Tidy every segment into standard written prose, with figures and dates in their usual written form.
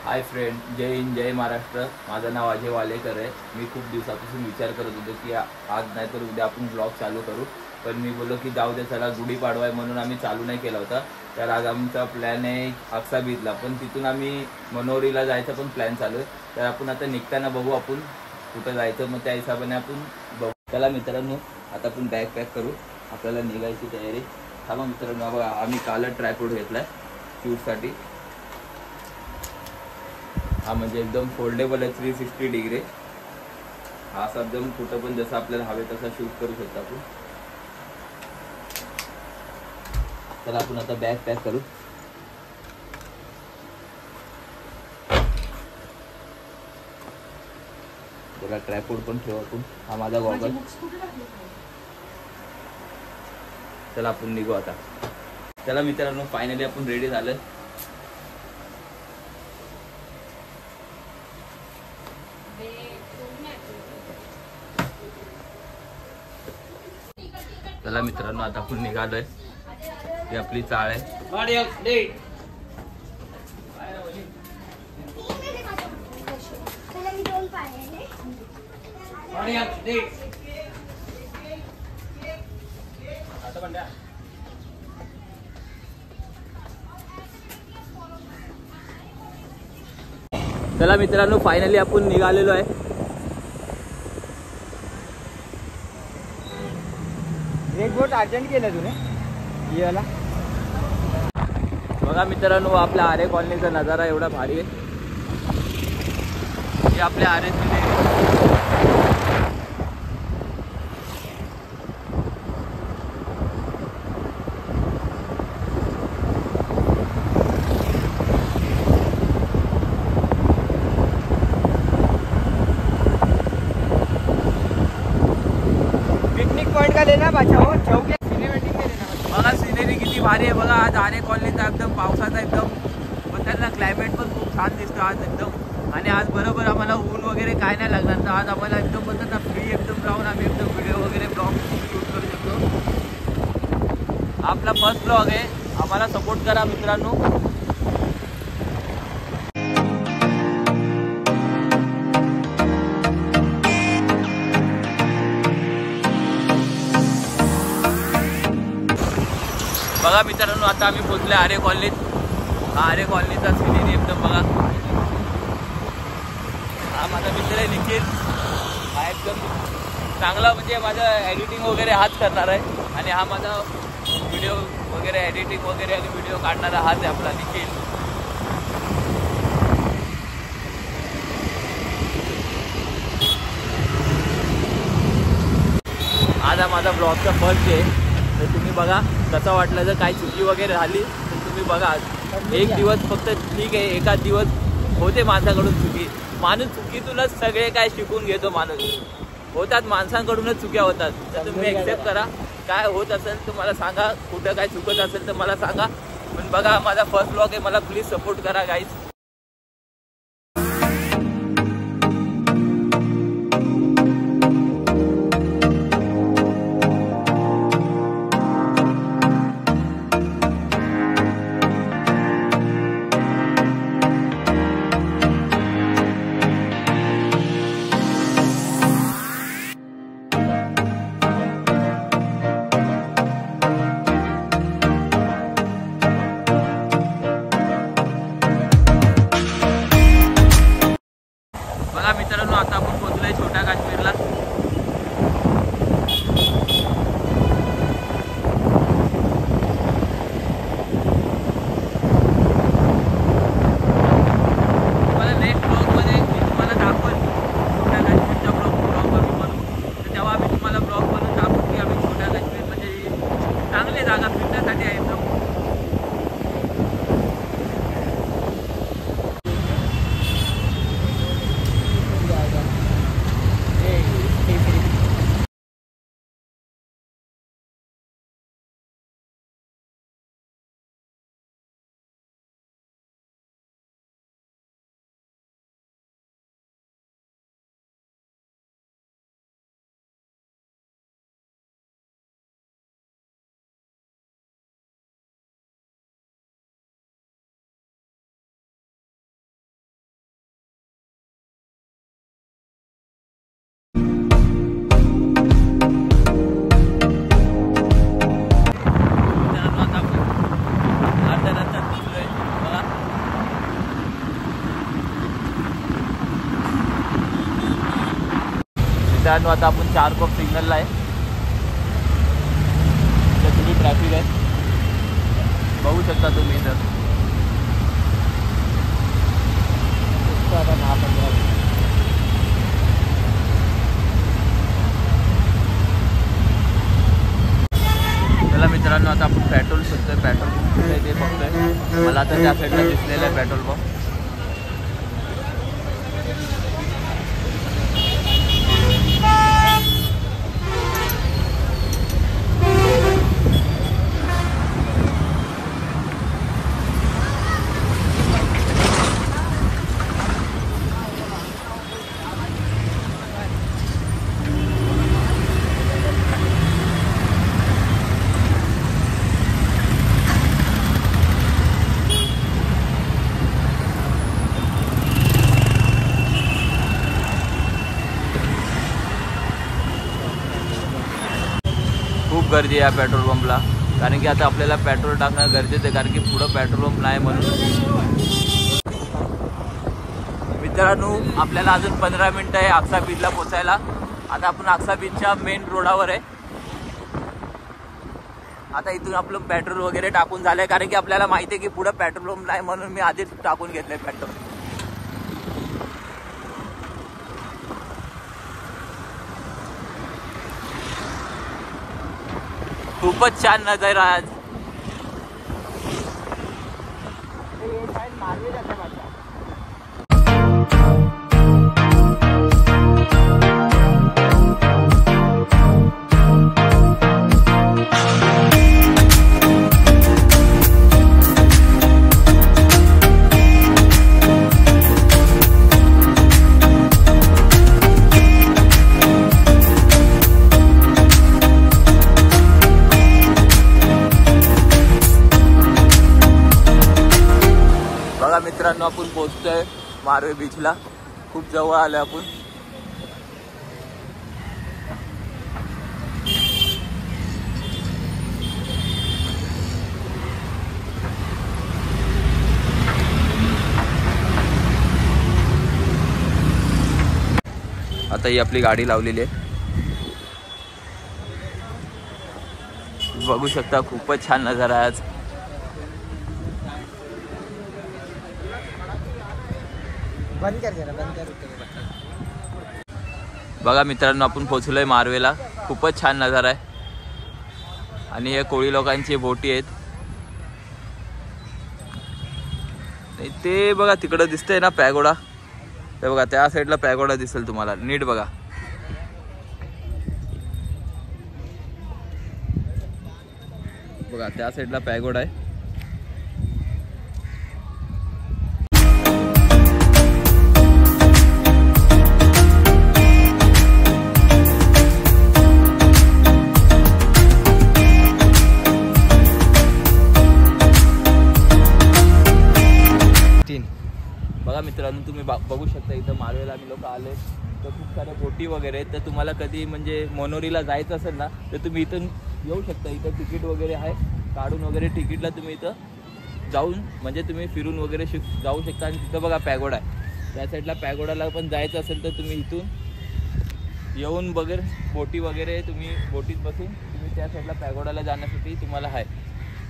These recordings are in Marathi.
हाय फ्रेंड, जय हिंद, जय महाराष्ट्र। माझं नाव अजय वालेकर आहे। मी खूप दिवसापासून विचार करत होतो की आज नाही तर उद्या आपण ब्लॉग चालू करू, पण मी बोललो की जाऊ दे, चला गुढीपाडवा आहे म्हणून आम्ही चालू नाही केला होता। तर आज आमचा प्लॅन आहे अक्साबीजला, पण तिथून आम्ही मनोरीला जायचा पण प्लॅन चालू आहे। तर आपण आता निघताना बघू आपण कुठं जायचं, मग त्या हिशोबाने आपण बघू। चला मित्रांनो, आता आपण बॅग पॅक करू, आपल्याला निघायची तयारी। थांबा मित्रांनो, बघा आम्ही काल ट्रायपॉड घेतलाय शूटसाठी। हा म्हणजे एकदम फोल्डेबल आहे, 360 डिग्री। हा असा एकदम कुठं पण जसं आपल्याला हवे तसा शूट करू शकतो आपण। तर आपण आता बॅग पॅक करू। जरा ट्रायपॉड पण ठेवू आपण। हा माझा गॉगल। चला आपण निघू आता। चला मित्रांनो, फायनली आपण रेडी झालं। चला मित्रांनो, आता आपण निघालोय। ही आपली चाळ आहे। चला मित्रांनो, फायनली आपण निघालेलो आहे। एक बोट अर्जंट केलं तुने याला। बघा मित्रांनो, आपल्या आरे कॉलनीचा नजारा एवढा भारी आहे। हे आपल्या आरे पिकनिक पॉइंट का लेना बचाओ, चौक सिनेमॅटिक का लेना। बघा सिनेरी किती भारी आहे। बघा आज आरे कॉलनीचा एकदम पावसाचा एकदम, पण त्यांना क्लायमेट पण खूप छान दिसतं आज एकदम। आणि आज बरोबर आम्हाला ऊन वगैरे काय नाही लागणार, तर आज आम्हाला एकदम बोलतात ना फ्री एकदम राहून आम्ही एकदम व्हिडिओ वगैरे ब्लॉग शूट करू शकतो। आपला फर्स्ट ब्लॉग आहे, आम्हाला सपोर्ट करा मित्रांनो। बघा मित्रांनो, आता आम्ही पोहोचले आरे कॉलनीत। हा आरे कॉलनीचा सिनेरी एकदम बघा। हा माझा मित्र आहे निखिल। हा एकदम चांगला म्हणजे माझा एडिटिंग वगैरे हाच करणार आहे, आणि हा माझा व्हिडिओ वगैरे एडिटिंग वगैरे आणि व्हिडिओ काढणारा हाच आहे आपला निखिल। आज हा माझा ब्लॉगचा फर्स्ट डे, तर तुम्ही बघा कसं वाटलं। जर काही चुकी वगैरे झाली तर तुम्ही बघा। एक दिवस फक्त ठीक आहे, एका दिवस होते माणसाकडून चुकी। माणूस चुकीतूनच सगळे काय शिकून घेतो। माणूस होतात, माणसांकडूनच चुक्या होतात। तर तुम्ही एक्सेप्ट करा, काय होत असेल तर मला सांगा, कुठं काय चुकत असेल तर मला सांगा। पण बघा माझा फर्स्ट ब्लॉग आहे, मला प्लीज सपोर्ट करा गाईज। मित्रांनो आता आपण 4 कप सिग्नलला आहे. तर थोडी ट्रॅफिक आहे, बघू शकता तुम्ही. तर चला मित्रांनो आता आपण पेट्रोल शोधतोय. पेट्रोल पंप ते बघतोय. मला तर त्या साईडला दिसलेलं आहे पेट्रोल पंप. खूप गर्दी आहे पेट्रोल पंपला, कारण की आता आपल्याला पेट्रोल टाकणं गरजेचं आहे, कारण की पुढं पेट्रोल पंप नाही म्हणून. मित्रांनो आपल्याला अजून 15 मिनटं आहे अक्सा बीचला पोचायला. आता आपण अक्सा बीचच्या मेन रोडावर आहे. आता इथून आपलं पेट्रोल वगैरे टाकून झालंय, कारण की आपल्याला माहिती आहे की पुढं पेट्रोल पंप नाही म्हणून मी आधीच टाकून घेतलंय पेट्रोल. खूपच छान नजारा आज. मित्रांनो आपण पोहोचतोय मारवे बीचला. खूप जवळ आलोय आपण. आता ही आपली गाडी लावलेली आहे, बघू शकता. खूपच छान नजारा आहे आज. बघा मित्रांनो आपण पोहोचलोय मारवेला. खूपच छान नजारा आहे. आणि हे कोळी लोकांची बोटी आहेत. ते बघा तिकडं दिसतंय ना पॅगोडा, ते बघा त्या साईडला पॅगोडा दिसेल तुम्हाला. नीट बघा. बघा त्या साईडला पॅगोडा आहे. बघा मित्रांनो तुम्ही बघू शकता इथं मारवेला आम्ही लोक आले तर खूप साऱ्या बोटी वगैरे आहेत. तर तुम्हाला कधी म्हणजे मनोरीला जायचं असेल ना तर तुम्ही इथून येऊ शकता. इथं तिकीट वगैरे आहे, काढून वगैरे तिकीटला तुम्ही इथं जाऊन म्हणजे तुम्ही फिरून वगैरे जाऊ शकता. आणि तिथं बघा पॅगोडा आहे, त्या साईडला पॅगोडाला पण जायचं असेल तर तुम्ही इथून येऊन वगैरे बोटी वगैरे तुम्ही बोटीत बसून तुम्ही त्या साईडला पॅगोडाला जाण्यासाठी तुम्हाला आहे.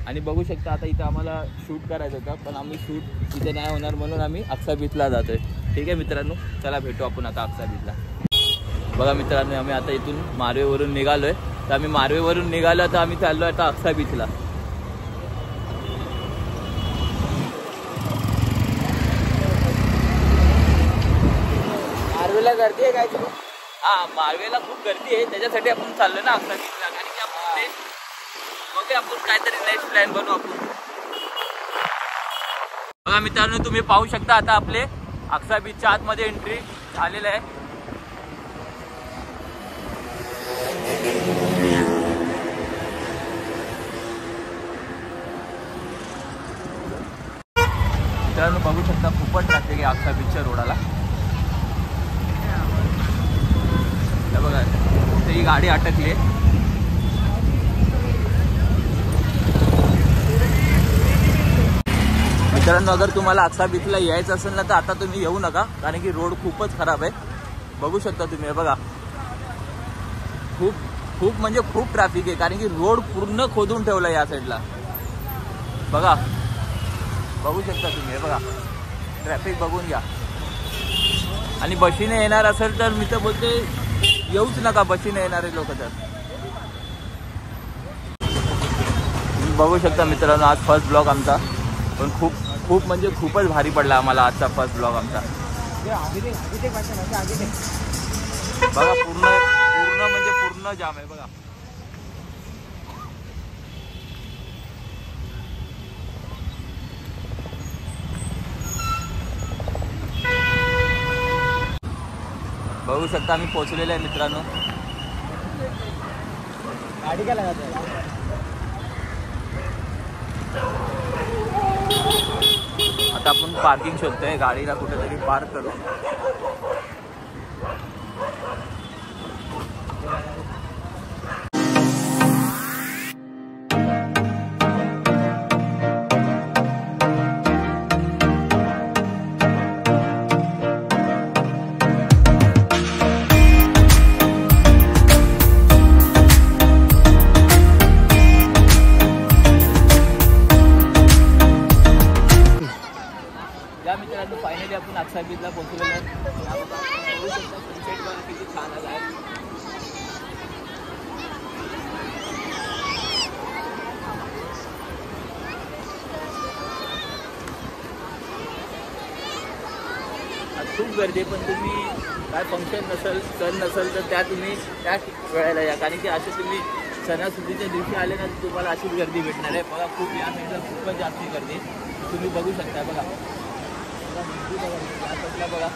आणि बघू शकता आता इथं आम्हाला शूट करायचं होतं, पण आम्ही शूट इथे नाही होणार म्हणून आम्ही अक्सा बीचला जातो आहे. ठीक आहे मित्रांनो, चला भेटू आपण आता अक्सा बीचला. बघा मित्रांनो आम्ही आता इथून मारवेवरून निघालो आहे. तर आम्ही मारवेवरून निघालो तर आम्ही चाललो आता अक्सा बीचला. मारवेला गर्दी आहे काय? हां मारवेला खूप गर्दी आहे, त्याच्यासाठी आपण चाललो ना अक्सा बीचला. कारण की आपण आपण काहीतरी नेक्स्ट प्लॅन बनवू आपण. बघा मित्रांनो तुम्ही पाहू शकता आता आपले अक्सा बीचच्या आतमध्ये एंट्री झालेलं आहे. मित्रांनो बघू शकता खूपच ट्रॅफिक आहे अक्सा बीचच्या रोडाला. बघा ही गाडी अटकली आहे. मित्रांनो अगर तुम्हाला अक्सा बीचला यायचं असेल ना तर आता तुम्ही येऊ नका, कारण की रोड खूपच खराब आहे. बघू शकता तुम्ही बघा खूप खूप म्हणजे खूप ट्रॅफिक आहे, कारण की रोड पूर्ण खोदून ठेवला या साईडला. बघा, बघू शकता तुम्ही, हे बघा ट्रॅफिक बघून घ्या. आणि बशीने येणार असेल तर मी तर बोलते येऊच नका, बशीने येणारे लोक तर. बघू शकता मित्रांनो, आज फर्स्ट ब्लॉग आमचा, पण खूप खूप म्हणजे खूपच भारी पडला आम्हाला आजचा फर्स्ट ब्लॉग आमचा. बघा पूर्ण पूर्ण म्हणजे पूर्ण जाम आहे बघा. बघू शकता आम्ही पोहोचलेलो आहे मित्रांनो. गाडी काय लागत आता आपण पार्किंग शोधतोय, गाडीला कुठेतरी पार्क करू. मित्रांनो फायनली आपण अक्षय बीचला पोहोचलेलो आहे. सनसेट बघा किती छान आला आहे. खूप गर्दी, पण तुम्ही काय फंक्शन नसेल, सण नसेल तर तुम्ही त्या वेळेला या, कारण की असे तुम्ही सणासुदीच्या दिवशी आले ना, तुम्हाला अशीच गर्दी भेटणार आहे. बघा खूप या साईडला खूपच जास्त गर्दी तुम्ही बघू शकता. बघा बघा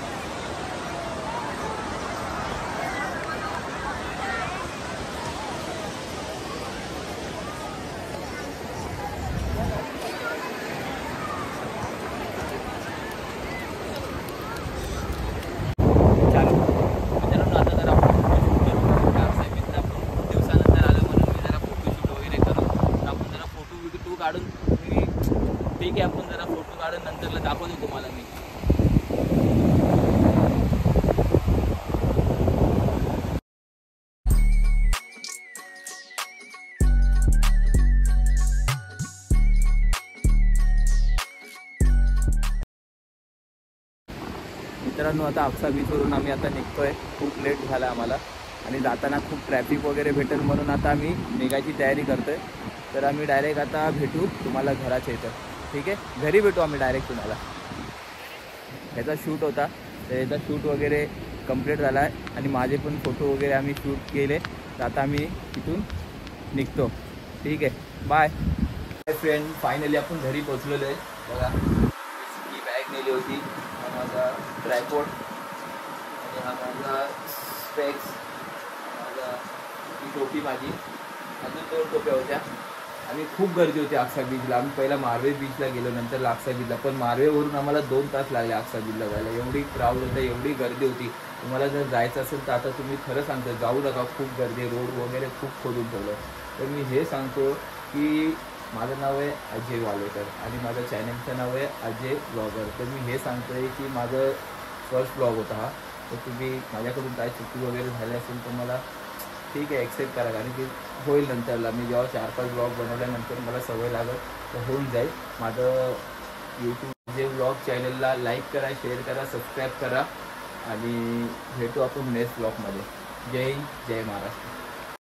काढून मी, ठीक आहे आपण जरा फोटो काढून नंतरला दाखवतो तुम्हाला मी. मित्रांनो आता अक्सा बीचवरून आम्ही आता निघतोय. खूप लेट झाला आम्हाला आणि जाताना खूप ट्रॅफिक वगैरे भेटेल, म्हणून आता आम्ही निघायची तयारी करतोय. तर आम्ही डायरेक्ट आता भेटू तुम्हाला घराच्या इथं. ठीक आहे, घरी भेटू आम्ही डायरेक्ट तुम्हाला. ह्याचा शूट होता, तर ह्याचा शूट वगैरे कंप्लीट झाला आहे आणि माझे पण फोटो वगैरे आम्ही शूट केले. तर आता आम्ही इथून निघतो. ठीक आहे, बाय फ्रेंड. फायनली आपण घरी पोचलेलो आहे. बघा ही बॅग नेली होती, हा माझा ट्रायपॉड आणि हा माझा स्पेक्स, माझा ही टोपी माझी, अजून 2 टोप्या होत्या. आणि खूप गर्दी होती अक्सा बीचला. आम्ही पहिला मारवे बीचला गेलो, नंतर अक्सा बीचला, पण मारवेवरून आम्हाला 2 तास लागले अक्सा बीचला जायला. एवढी क्राऊड होतं, एवढी गर्दी होती. तुम्हाला जर जायचं असेल तर आता तुम्ही खरं सांगतो जाऊ नका, खूप गर्दी, रोड वगैरे खूप खोदून ठेवलं. तर मी हे सांगतो की माझं नाव आहे अजय वालेकर आणि माझ्या चॅनलचं नाव आहे अजय ब्लॉगर. तर मी हे सांगतो आहे की माझं फर्स्ट ब्लॉग होता हा. तर तुम्ही माझ्याकडून काय चुकी वगैरे झाली असेल तर मला ठीक आहे ॲक्सेप्ट करा, कारण की होईल नंतरला. मी जेव्हा 4-5 ब्लॉग बनवल्यानंतर मला सवय लागत तर होऊन जाईल. माझं यूट्यूब जे ब्लॉग चॅनलला लाईक करा, शेअर करा, सबस्क्राईब करा आणि भेटू आपण नेक्स्ट ब्लॉगमध्ये. जय हिंद, जय महाराष्ट्र.